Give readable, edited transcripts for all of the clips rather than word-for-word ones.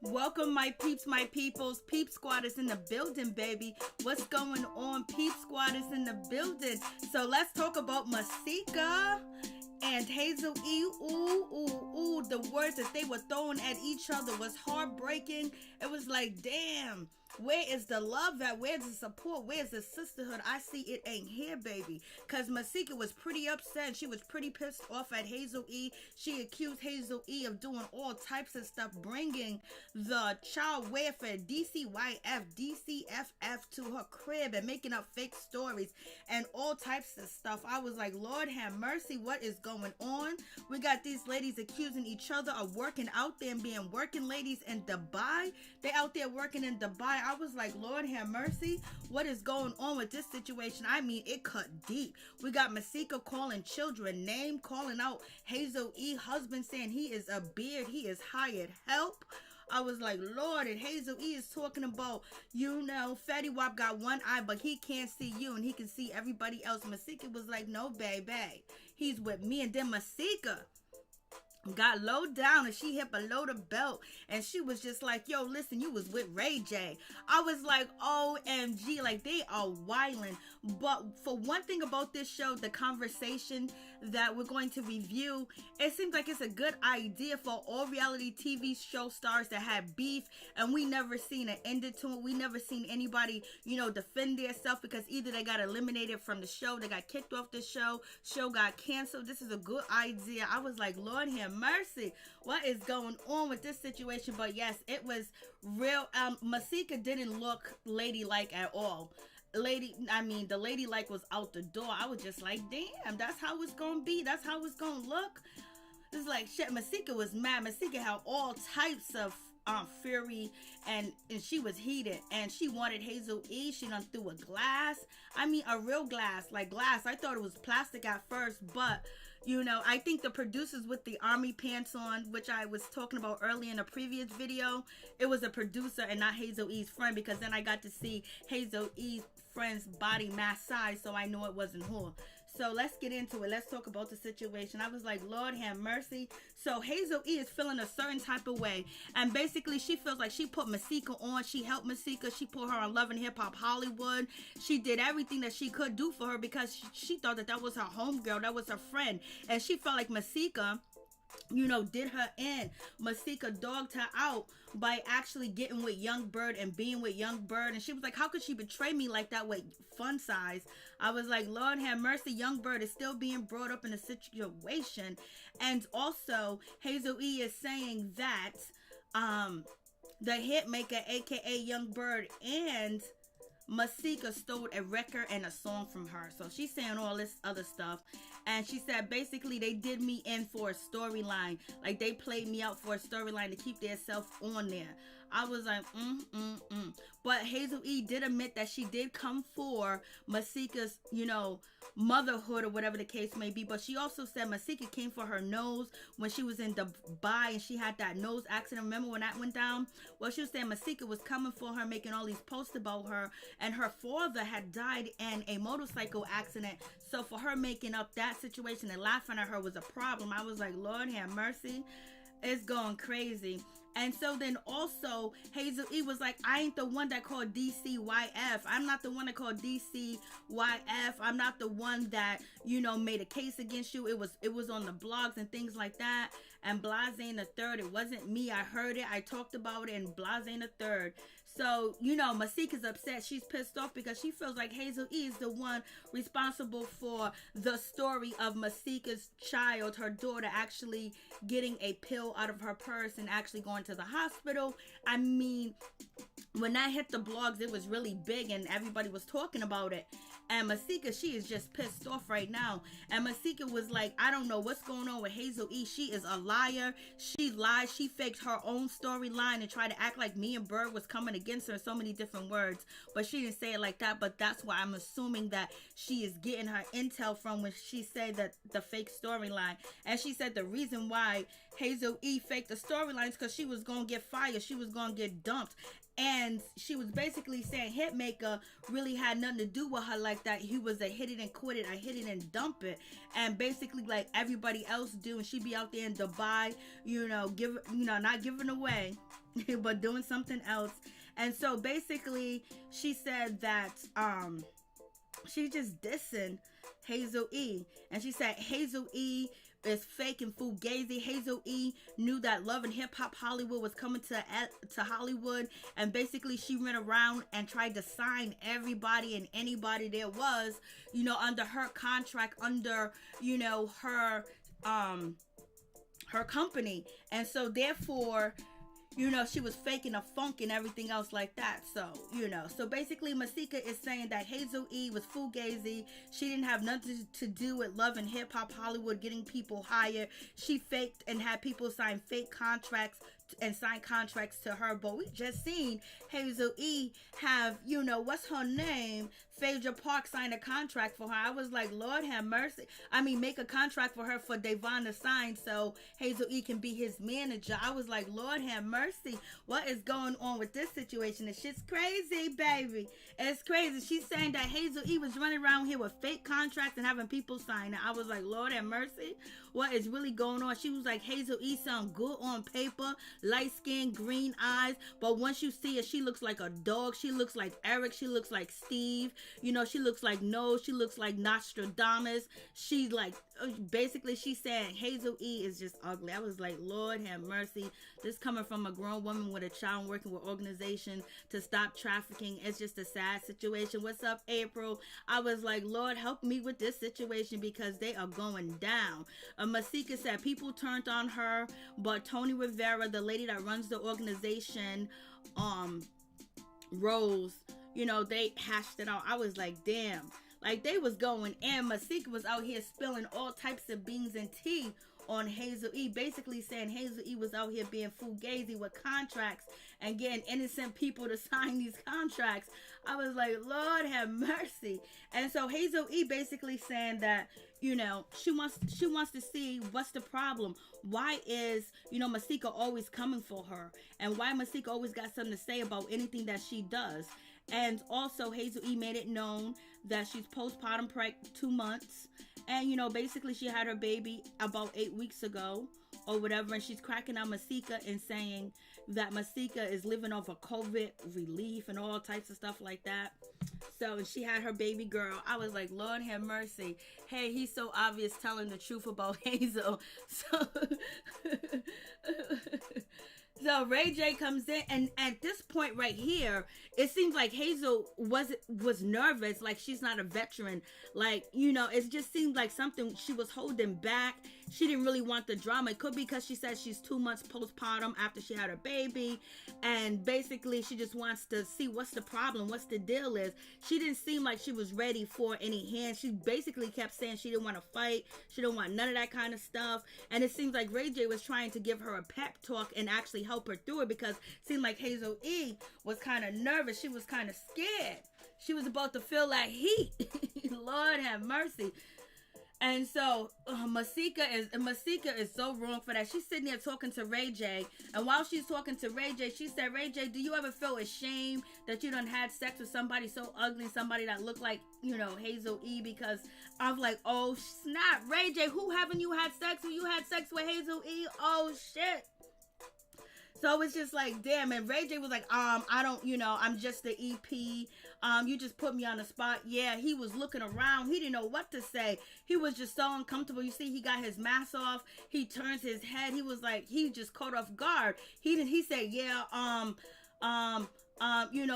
Welcome, my peeps, my peoples. Peep Squad is in the building, baby. What's going on? Peep Squad is in the building. So let's talk about Masika and Hazel E. Ooh. The words that they were throwing at each other was heartbreaking. It was like, damn. Where is the love at? Where's the support? Where's the sisterhood? I see it ain't here, baby. Because Masika was pretty upset. She was pretty pissed off at Hazel E. She accused Hazel E of doing all types of stuff, bringing the child welfare, DCFF to her crib and making up fake stories and all types of stuff. I was like, Lord have mercy, what is going on? We got these ladies accusing each other of working out there and being working ladies in Dubai. They out there working in Dubai. I was like, Lord have mercy, what is going on with this situation? I mean, it cut deep. We got Masika calling children name, calling out Hazel E husband, saying he is a beard, he is hired help. I was like, Lord, and Hazel E is talking about, Fetty Wap got one eye, but he can't see you and he can see everybody else. Masika was like, no, baby, he's with me. And then Masika got low down and she hit below the belt and she was just like, yo, listen, you was with Ray J. I was like, OMG, like they are wilding. But for one thing about this show, the conversation that we're going to review, it seems like it's a good idea for all reality TV show stars that have beef, and we never seen an end to it. We never seen anybody, defend themselves, because either they got eliminated from the show, they got kicked off the show got canceled. This is a good idea. I was like, Lord have mercy, what is going on with this situation? But yes, it was real. Masika didn't look ladylike at all. The ladylike was out the door. I was just like, damn, that's how it's gonna be, that's how it's gonna look. It's like, shit, Masika was mad. Masika had all types of fury, and she was heated, and she wanted Hazel E. She done threw a glass. I mean, a real glass, like glass. I thought it was plastic at first, but I think the producers with the army pants on, which I was talking about earlier in a previous video, it was a producer and not Hazel E's friend, because then I got to see Hazel E's friend's body mass size, so I know it wasn't her. So let's get into it. Let's talk about the situation. I was like, Lord have mercy. So Hazel E is feeling a certain type of way. And basically, she feels like she put Masika on. She helped Masika. She put her on Love and Hip Hop Hollywood. She did everything that she could do for her, because she thought that was her homegirl. That was her friend. And she felt like Masika, did her in. Masika dogged her out by actually getting with Yung Berg and being with Yung Berg. And she was like, how could she betray me like that with Fun Size? I was like, Lord have mercy, Yung Berg is still being brought up in a situation. And also, Hazel E is saying that the hit maker, aka Yung Berg, and Masika stole a record and a song from her. So she's saying all this other stuff. And she said basically they did me in for a storyline. Like they played me out for a storyline to keep their self on there. I was like, But Hazel E did admit that she did come for Masika's, motherhood or whatever the case may be. But she also said Masika came for her nose when she was in Dubai and she had that nose accident. Remember when that went down? Well, she was saying Masika was coming for her, making all these posts about her. And her father had died in a motorcycle accident. So for her making up that situation and laughing at her was a problem. I was like, Lord have mercy. It's going crazy. And so then also Hazel E was like, I ain't the one that called DCYF. I'm not the one that called DCYF. I'm not the one that, made a case against you. It was on the blogs and things like that. And Blase the third, it wasn't me. I heard it. I talked about it in Blase the third. So, Masika's upset. She's pissed off because she feels like Hazel E is the one responsible for the story of Masika's child, her daughter, actually getting a pill out of her purse and actually going to the hospital. I mean, when that hit the blogs, it was really big and everybody was talking about it. And Masika, she is just pissed off right now. And Masika was like, I don't know what's going on with Hazel E. She is a liar. She lied. She faked her own storyline and tried to act like me and Berg was coming against her in so many different words. But she didn't say it like that. But that's why I'm assuming that she is getting her intel from when she said that the fake storyline. And she said the reason why Hazel E faked the storyline is because she was going to get fired. She was going to get dumped. And she was basically saying Hitmaker really had nothing to do with her like that. He was a hit it and quit it, I hit it and dump it. And basically like everybody else do. And she'd be out there in Dubai, not giving away, but doing something else. And so basically she said that she just dissing Hazel E. And she said Hazel E is fake and fugazi. Hazel E knew that Love and Hip Hop Hollywood was coming to Hollywood, and basically she went around and tried to sign everybody and anybody there was, under her contract, under, her company. And so therefore, she was faking a funk and everything else like that. So, so basically Masika is saying that Hazel E was fugazi. She didn't have nothing to do with Love and Hip Hop Hollywood getting people hired. She faked and had people sign fake contracts and sign contracts to her. But we just seen Hazel E have, what's her name? Phaedra Park sign a contract for her. I was like, Lord have mercy. I mean, make a contract for her for Devon to sign so Hazel E can be his manager. I was like, Lord have mercy. What is going on with this situation? This shit's crazy, baby. It's crazy. She's saying that Hazel E was running around here with fake contracts and having people sign it. I was like, Lord have mercy. What is really going on? She was like, Hazel E sound good on paper, light skin, green eyes, but once you see her, she looks like a dog. She looks like Eric. She looks like Steve. She looks like Nose. She looks like Nostradamus. She's like, basically she's saying Hazel E is just ugly. I was like, Lord have mercy. This coming from a grown woman with a child working with organizations to stop trafficking. It's just a sad situation. What's up, April? I was like, Lord, help me with this situation because they are going down. Masika said people turned on her, but Tony Rivera, the lady that runs the organization, Rose, they hashed it out. I was like, damn. Like, they was going in. Masika was out here spilling all types of beans and tea on Hazel E, basically saying Hazel E was out here being fugazi with contracts and getting innocent people to sign these contracts. I was like, Lord have mercy. And so Hazel E basically saying that, she wants to see what's the problem. Why is, Masika always coming for her? And why Masika always got something to say about anything that she does? And also Hazel E made it known that she's postpartum 2 months. And, basically she had her baby about 8 weeks ago or whatever. And she's cracking out Masika and saying that Masika is living off of COVID relief and all types of stuff like that. So she had her baby girl. I was like, Lord have mercy. Hey, he's so obvious telling the truth about Hazel. So Ray J comes in, and at this point right here, it seems like Hazel was nervous, like she's not a veteran. Like, it just seemed like something she was holding back. She didn't really want the drama. It could be because she said she's 2 months postpartum after she had her baby, and basically she just wants to see what's the problem, what's the deal is. She didn't seem like she was ready for any hands. She basically kept saying she didn't want to fight. She didn't want none of that kind of stuff. And it seems like Ray J was trying to give her a pep talk and actually help her through it, because it seemed like Hazel E was kind of nervous. She was kind of scared. She was about to feel that heat. Lord have mercy. And so Masika is so wrong for that. She's sitting there talking to Ray J, and while she's talking to Ray J, she said, Ray J, do you ever feel ashamed that you done had sex with somebody so ugly, somebody that looked like, Hazel E? Because I'm like, oh snap, Ray J, who haven't you had sex with? You had sex with Hazel E? Oh shit. So it's just like, damn. And Ray J was like, I don't, I'm just the EP. You just put me on the spot. Yeah, he was looking around. He didn't know what to say. He was just so uncomfortable. You see, he got his mask off. He turns his head. He was like, he just caught off guard. He said, yeah,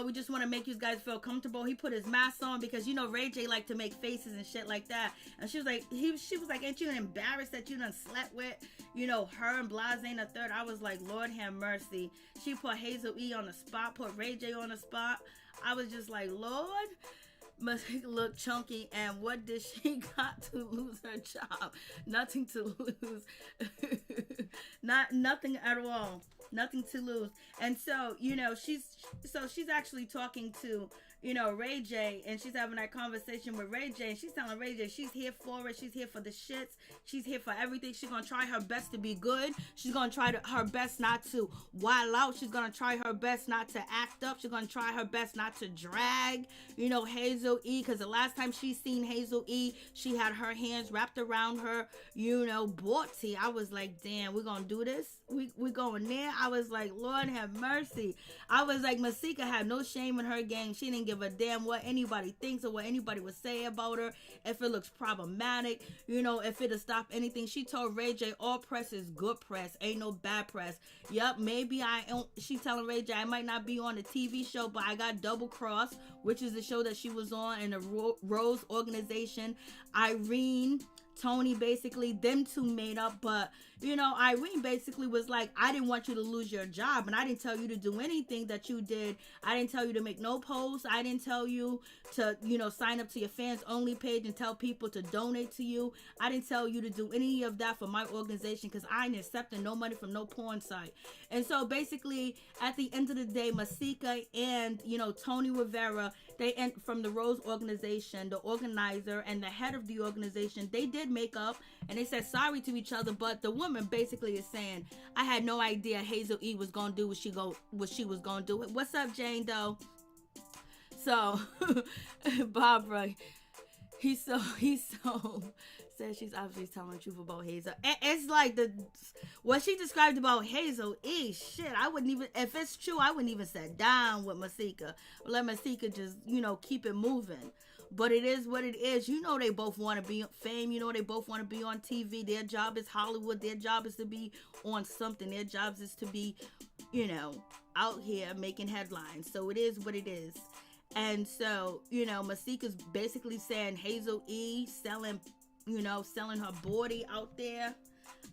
we just want to make you guys feel comfortable. He put his mask on because, Ray J like to make faces and shit like that. And she was like, ain't you embarrassed that you done slept with, her and Blase and the third? I was like, Lord have mercy. She put Hazel E on the spot, put Ray J on the spot. I was just like, Lord, must look chunky. And what did she got to lose her job? Nothing to lose. Nothing at all. Nothing to lose. And so, she's actually talking to Ray J, and she's having that conversation with Ray J, and she's telling Ray J she's here for it, she's here for the shits, she's here for everything. She's gonna try her best to be good. She's gonna try her best not to wild out. She's gonna try her best not to act up. She's gonna try her best not to drag, Hazel E, because the last time she seen Hazel E, she had her hands wrapped around her, booty. I was like, damn, we're gonna do this. We going there. I was like, Lord have mercy. I was like, Masika had no shame in her game. She didn't give a damn what anybody thinks or what anybody would say about her. If it looks problematic, if it'll stop anything. She told Ray J, all press is good press. Ain't no bad press. Yup, maybe she telling Ray J, I might not be on the TV show, but I got Double Cross, which is the show that she was on in the Rose organization. Irene, Tony, basically, them two made up, but Irene basically was like, I didn't want you to lose your job, and I didn't tell you to do anything that you did. I didn't tell you to make no posts. I didn't tell you to, sign up to your fans only page and tell people to donate to you. I didn't tell you to do any of that for my organization, because I ain't accepting no money from no porn site. And so basically, at the end of the day, Masika and, Tony Rivera, from the Rose organization, the organizer and the head of the organization, they did make up, and they said sorry to each other, but the woman basically is saying, I had no idea Hazel E was gonna do what she was gonna do. What's up, Jane Doe? So Barbara, he's so says she's obviously telling the truth about Hazel. It's like what she described about Hazel E, shit, I wouldn't even, if it's true, I wouldn't even sit down with Masika. Let Masika just, keep it moving. But it is what it is. They both want to be fame. They both want to be on TV. Their job is Hollywood. Their job is to be on something. Their job is to be, out here making headlines. So it is what it is. And so, Masika's basically saying Hazel E selling her body out there.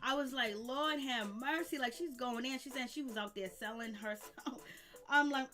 I was like, Lord have mercy. Like, she's going in. She's saying she was out there selling herself. I'm like,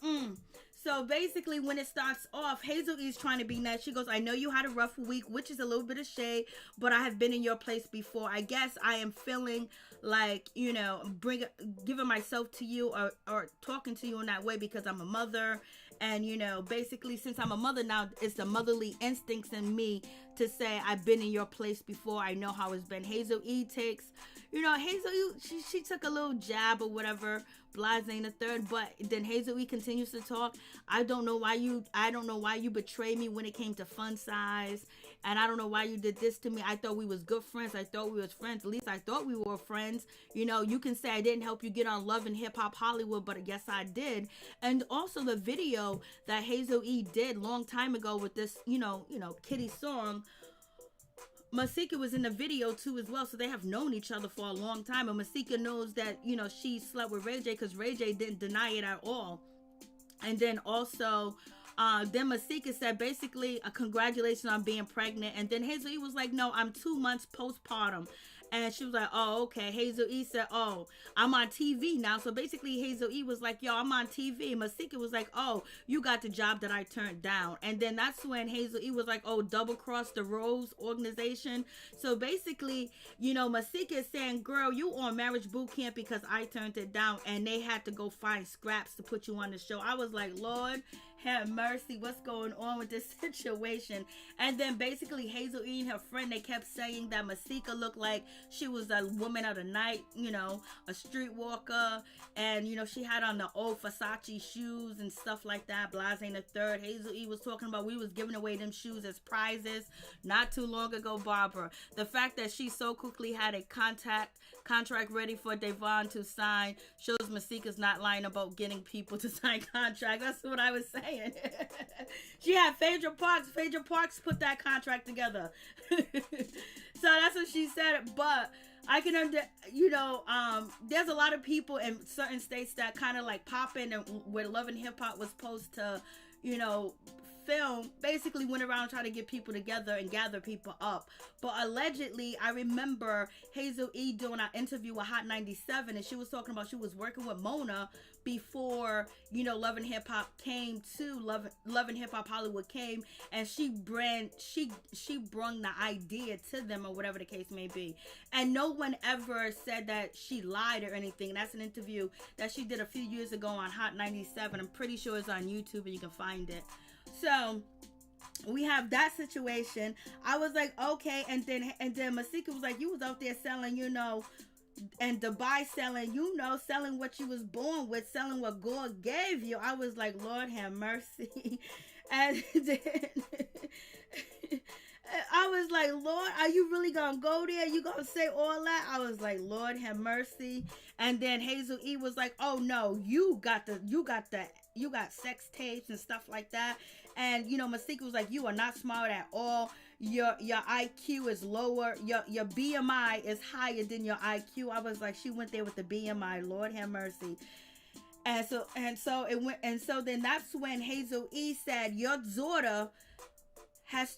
So basically, when it starts off, Hazel E is trying to be nice. She goes, I know you had a rough week, which is a little bit of shade, but I have been in your place before. I guess I am feeling like, giving myself to you or talking to you in that way because I'm a mother. And, basically, since I'm a mother now, it's the motherly instincts in me to say I've been in your place before. I know how it's been. Hazel E takes, Hazel E, she took a little jab or whatever, blase in the third, but then Hazel E continues to talk. I don't know why you betrayed me when it came to fun size, and I don't know why you did this to me. I thought we was good friends. I thought we was friends. At least I thought we were friends. You can say I didn't help you get on Love and Hip Hop Hollywood, but yes, I did. And also the video that Hazel E did long time ago with this, Kitty song. Masika was in the video too as well, so they have known each other for a long time, and Masika knows that, she slept with Ray J because Ray J didn't deny it at all. And then also, then Masika said basically a congratulations on being pregnant, and then Hazel E was like, no, I'm 2 months postpartum. And she was like, oh, okay. Hazel E said, oh, I'm on TV now. So basically, Hazel E was like, yo, I'm on TV. Masika was like, oh, you got the job that I turned down. And then that's when Hazel E was like, oh, double cross the Rose organization. So basically, Masika is saying, girl, you on marriage boot camp because I turned it down. And they had to go find scraps to put you on the show. I was like, Lord, have mercy, what's going on with this situation? And then basically Hazel E and her friend, they kept saying that Masika looked like she was a woman of the night, a streetwalker, and she had on the old Versace shoes and stuff like that. Blase in the third. Hazel E was talking about we was giving away them shoes as prizes not too long ago. Barbara, the fact that she so quickly had a contract ready for Devon to sign shows Masika's not lying about getting people to sign contracts. That's what I was saying. She had Phaedra Parks. Phaedra Parks put that contract together. So that's what she said. But I can there's a lot of people in certain states that kind of like pop in, and where Love and Hip Hop was supposed to, film, basically went around trying to get people together and gather people up. But allegedly, I remember Hazel E doing an interview with Hot 97, and she was talking about she was working with Mona before, Love and Hip Hop came to Love and Hip Hop Hollywood came, and she brung the idea to them, or whatever the case may be. And no one ever said that she lied or anything. That's an interview that she did a few years ago on Hot 97. I'm pretty sure it's on YouTube and you can find it. So we have that situation. I was like, okay, and then Masika was like, you was out there selling, and Dubai selling, selling what you was born with, selling what God gave you. I was like, Lord have mercy. And then I was like, Lord, are you really gonna go there? You gonna say all that? I was like, Lord have mercy. And then Hazel E was like, oh no, you got sex tapes and stuff like that. And Masika was like, you are not smart at all. Your IQ is lower. Your BMI is higher than your IQ. I was like, she went there with the BMI. Lord have mercy. And so then that's when Hazel E said, your daughter has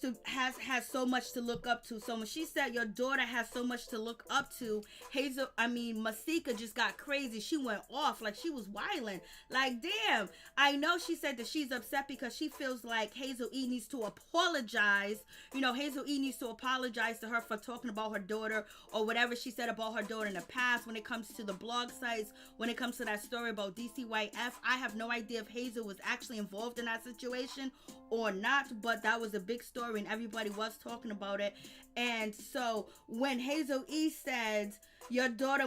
so much to look up to. So when she said your daughter has so much to look up to, Masika just got crazy. She went off like she was wilding. Like, damn. I know she said that she's upset because she feels like Hazel E needs to apologize. Hazel E needs to apologize to her for talking about her daughter or whatever she said about her daughter in the past. When it comes to the blog sites, when it comes to that story about DCYF, I have no idea if Hazel was actually involved in that situation or not, but that was a big story and everybody was talking about it. And so when Hazel E said your daughter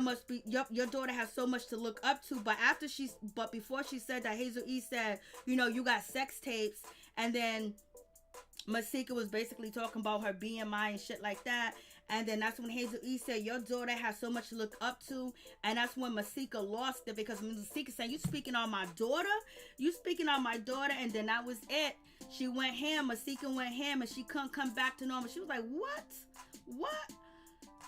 has so much to look up to, but before she said that, Hazel E said, you got sex tapes. And then Masika was basically talking about her BMI and shit like that. And then that's when Hazel E said, your daughter has so much to look up to. And that's when Masika lost it, because Masika said, you speaking on my daughter? And then that was it. She went ham. Masika went ham, and she couldn't come back to normal. She was like, what?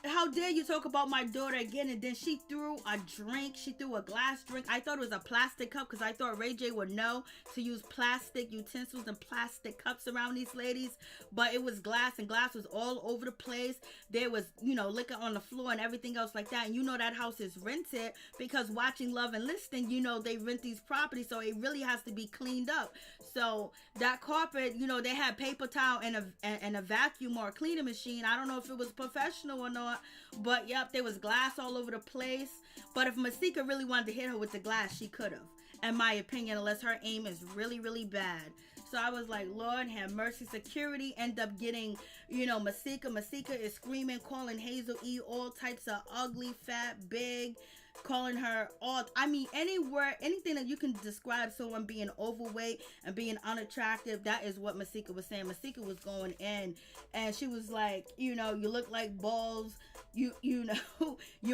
How dare you talk about my daughter again? And then she threw a drink. She threw a glass drink. I thought it was a plastic cup because I thought Ray J would know to use plastic utensils and plastic cups around these ladies. But it was glass, and glass was all over the place. There was, liquor on the floor and everything else like that. And that house is rented because Watching Love and Listening, they rent these properties. So it really has to be cleaned up. So that carpet, they had paper towel and a vacuum or a cleaning machine. I don't know if it was professional or not. But yep, there was glass all over the place. But if Masika really wanted to hit her with the glass, she could have, in my opinion, unless her aim is really, really bad. So I was like, Lord have mercy. Security end up getting, Masika. Masika is screaming, calling Hazel E all types of ugly, fat, big, calling her all, any word, anything that you can describe someone being overweight and being unattractive. That is what Masika was saying. Masika was going in, and she was like, you look like balls. You're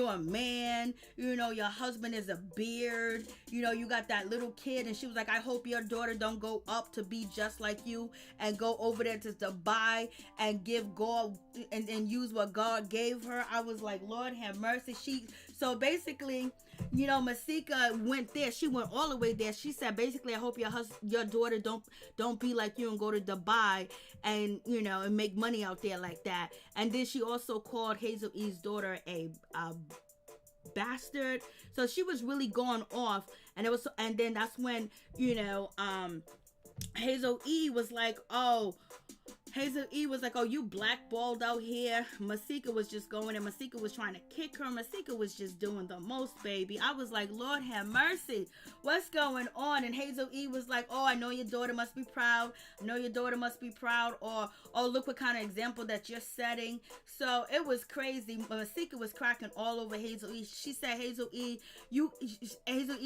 a man. Your husband is a beard. You got that little kid. And she was like, I hope your daughter don't go up to be just like you and go over there to Dubai and give God and use what God gave her. I was like, Lord have mercy. So basically, Masika went there. She went all the way there. She said, basically, I hope your daughter don't be like you and go to Dubai and, and make money out there like that. And then she also called Hazel E's daughter a bastard. So she was really going off. And then that's when, Hazel E was like, oh, you blackballed out here. Masika was just going, and Masika was trying to kick her. Masika was just doing the most, baby. I was like, Lord have mercy. What's going on? And Hazel E was like, oh, I know your daughter must be proud. Or, oh, look what kind of example that you're setting. So it was crazy. Masika was cracking all over Hazel E. She said, Hazel E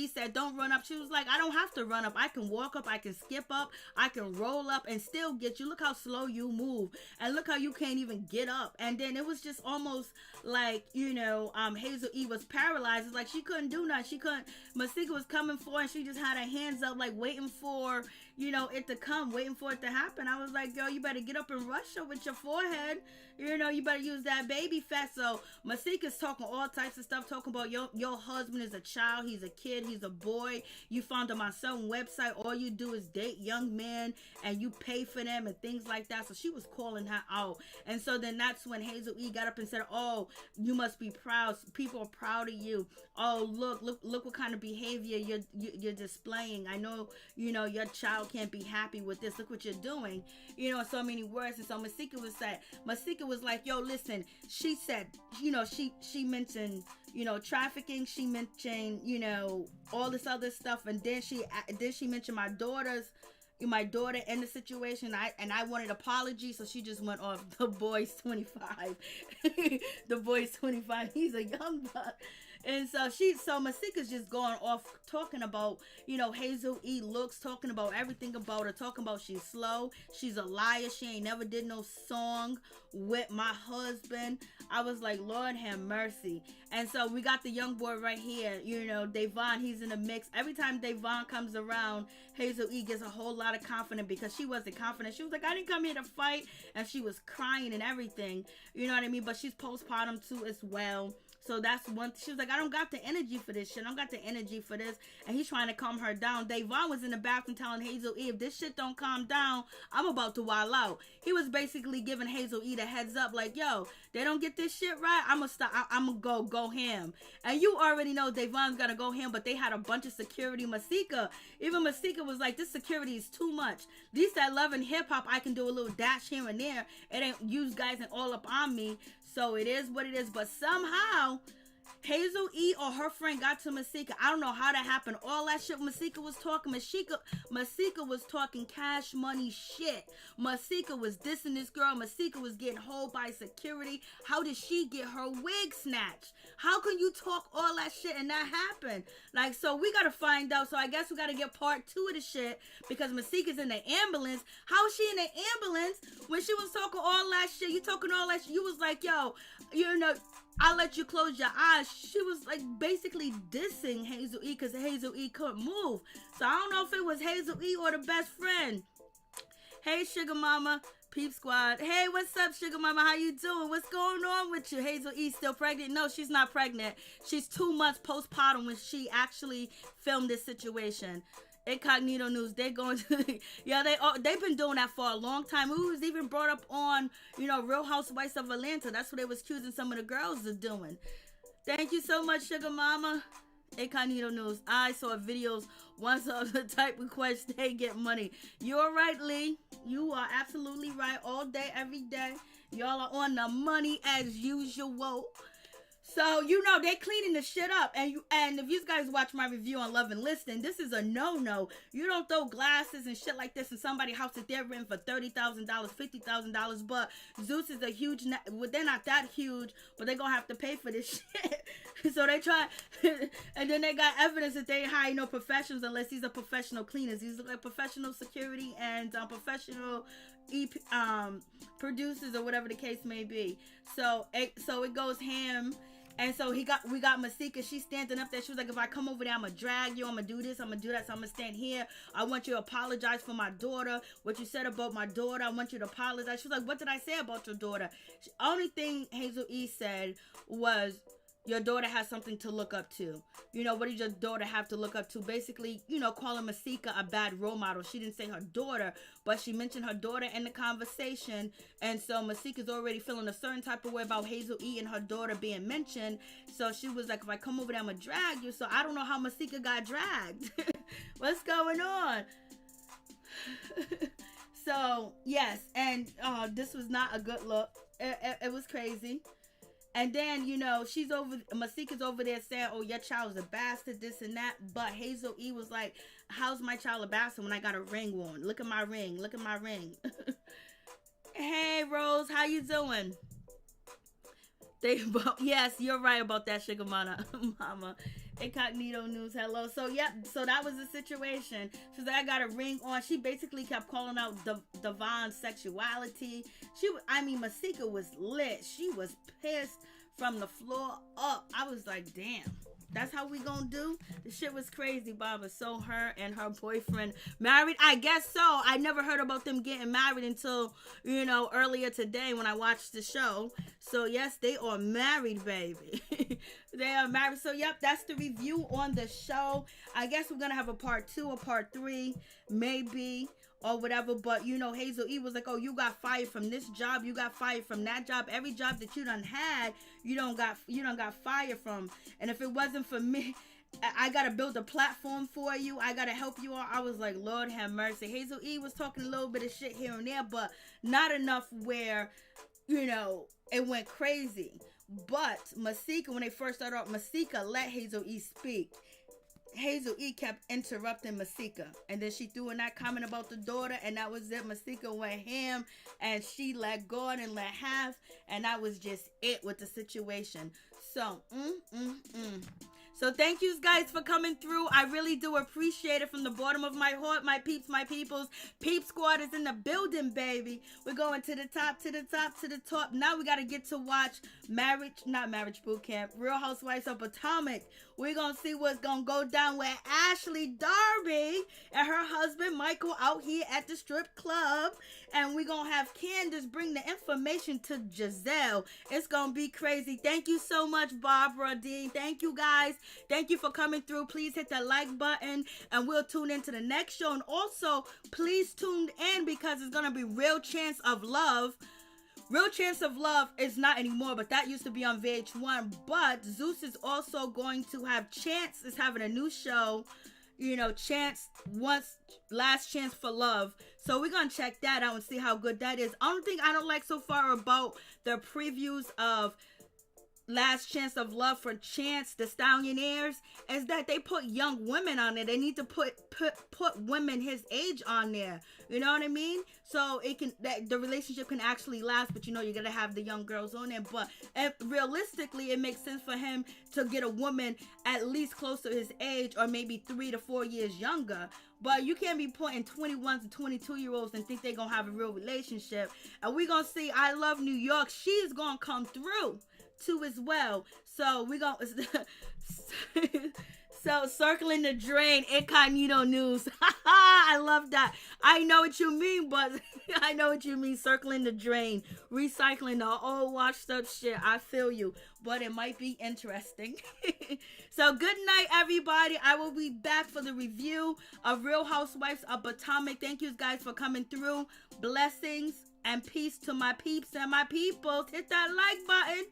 said, don't run up. She was like, I don't have to run up. I can walk up. I can skip up. I can roll up and still get you. Look how slow you move, and look how you can't even get up. And then it was just almost like, Hazel E was paralyzed. It's like she couldn't do nothing. Masika was coming for her, and she just had her hands up, like waiting for, it to come, waiting for it to happen. I was like, girl, you better get up and rush her with your forehead. You better use that baby fat. So Masika's talking all types of stuff, talking about your husband is a child, he's a kid, he's a boy. You found him on some website. All you do is date young men, and you pay for them and things like that. So she was calling her out. And so then that's when Hazel E got up and said, oh, you must be proud. People are proud of you. Oh, look what kind of behavior you're displaying. I know, your child can't be happy with this. Look what you're doing. So many words. And so Masika was like, yo, listen, she said, she mentioned, trafficking. She mentioned, all this other stuff. And then she mentioned my daughter's, my daughter in the situation. I wanted apology, so she just went off. The boy's 25. The boy's 25. He's a young buck. And so Masika's just going off talking about, Hazel E looks, talking about everything about her, talking about she's slow, she's a liar, she ain't never did no song with my husband. I was like, Lord have mercy. And so we got the young boy right here, Davon, he's in the mix. Every time Davon comes around, Hazel E gets a whole lot of confidence, because she wasn't confident. She was like, I didn't come here to fight, and she was crying and everything, you know what I mean? But she's postpartum too as well. So that's one. She was like, I don't got the energy for this shit. I don't got the energy for this. And he's trying to calm her down. Davon was in the bathroom telling Hazel E, if this shit don't calm down, I'm about to wild out. He was basically giving Hazel E the heads up, like, yo, they don't get this shit right, I'm gonna stop. I'm gonna go ham. And you already know Davon's gonna go ham, but they had a bunch of security. Even Masika was like, this security is too much. At least I love in hip hop, I can do a little dash here and there. It ain't you guys and all up on me. So it is what it is. But somehow Hazel E or her friend got to Masika. I don't know how that happened. All that shit Masika was talking. Masika was talking cash money shit. Masika was dissing this girl. Masika was getting hold by security. How did she get her wig snatched? How can you talk all that shit and that happen? Like, so we gotta find out. So I guess we gotta get part 2 of the shit, because Masika's in the ambulance. How is she in the ambulance when she was talking all that shit? You talking all that shit. You was like, yo, I'll let you close your eyes. She was like basically dissing Hazel E because Hazel E couldn't move. So I don't know if it was Hazel E or the best friend. Hey, Sugar Mama, Peep Squad. Hey, what's up, Sugar Mama? How you doing? What's going on with you? Hazel E still pregnant? No, she's not pregnant. She's 2 months postpartum when she actually filmed this situation. Incognito News, they're going to, they've been doing that for a long time. It was even brought up on, Real Housewives of Atlanta. That's what they was accusing some of the girls of doing. Thank you so much, Sugar Mama. Incognito News, I saw videos once of the type request, they get money. You're right, Lee. You are absolutely right. All day, every day. Y'all are on the money as usual. So, they cleaning the shit up. And if you guys watch my review on Love and Listening, this is a no-no. You don't throw glasses and shit like this in somebody's house that they're renting for $30,000, $50,000. But Zeus is a huge, well, they're not that huge, but they're going to have to pay for this shit. So they try, and then they got evidence that they hire no professionals unless these are professional cleaners. These look like professional security and professional producers or whatever the case may be. So it goes ham. And so we got Masika. She's standing up there. She was like, if I come over there, I'm going to drag you. I'm going to do this. I'm going to do that. So I'm going to stand here. I want you to apologize for my daughter. What you said about my daughter, I want you to apologize. She was like, what did I say about your daughter? Only thing Hazel E said was, your daughter has something to look up to. What does your daughter have to look up to? Basically, calling Masika a bad role model. She didn't say her daughter, but she mentioned her daughter in the conversation. And so Masika's already feeling a certain type of way about Hazel E and her daughter being mentioned. So she was like, if I come over there, I'm going to drag you. So I don't know how Masika got dragged. What's going on? So, yes. And this was not a good look. It was crazy. And then, Masika's over there saying, oh, your child's a bastard, this and that. But Hazel E was like, how's my child a bastard when I got a ring on? Look at my ring. Look at my ring. Hey, Rose, how you doing? Yes, you're right about that, Sugar Mama. Incognito News, hello. So, so that was the situation. She's like, I got a ring on. She basically kept calling out Devon's sexuality. Masika was lit. She was pissed from the floor up. I was like, damn. That's how we gonna do? The shit was crazy, Baba. So her and her boyfriend married? I guess so. I never heard about them getting married until, earlier today when I watched the show. So yes, they are married, baby. They are married. So that's the review on the show. I guess we're gonna have a part 2 or part 3, maybe, or whatever. But Hazel E was like, oh, you got fired from this job, you got fired from that job. Every job that you done had, you done got fired from. And if it wasn't for me, I gotta build a platform for you, I gotta help you all. I was like, Lord have mercy. Hazel E was talking a little bit of shit here and there, but not enough where it went crazy. But Masika, when they first started off, Masika let Hazel E speak. Hazel E kept interrupting Masika, and then she threw in that comment about the daughter, and that was it. Masika went ham, and she let go and let half, and that was just it with the situation. So, So thank you guys for coming through. I really do appreciate it from the bottom of my heart. My peeps, my peoples. Peep Squad is in the building, baby. We're going to the top, to the top, to the top. Now we got to get to watch not Marriage Boot Camp, Real Housewives of Potomac. We're going to see what's going to go down with Ashley Darby and her husband Michael out here at the strip club. And we're going to have Candace bring the information to Giselle. It's going to be crazy. Thank you so much, Barbara D. Thank you, guys. Thank you for coming through. Please hit that like button, and we'll tune into the next show. And also, please tune in because it's going to be Real Chance of Love. Real Chance of Love is not anymore, but that used to be on VH1. But Zeus is also going to have Chance is having a new show. You know, Chance Last Chance for Love. So we're going to check that out and see how good that is. Only thing I don't like so far about the previews of Last Chance of Love for Chance the Stallionaires is that they put young women on there. They need to put women his age on there. You know what I mean? So the relationship can actually last, but you gotta have the young girls on there. But realistically, it makes sense for him to get a woman at least close to his age, or maybe 3 to 4 years younger. But you can't be putting 21 to 22-year-olds and think they're gonna have a real relationship. And we're gonna see I Love New York. She's gonna come through too as well. So we're gonna so circling the drain, incognito news. I love that. I know what you mean, but I know what you mean. Circling the drain, recycling the old washed up shit. I feel you, but it might be interesting. So good night, everybody. I will be back for the review of Real Housewives of Potomac. Thank you guys for coming through. Blessings and peace to my peeps and my peoples. Hit that like button.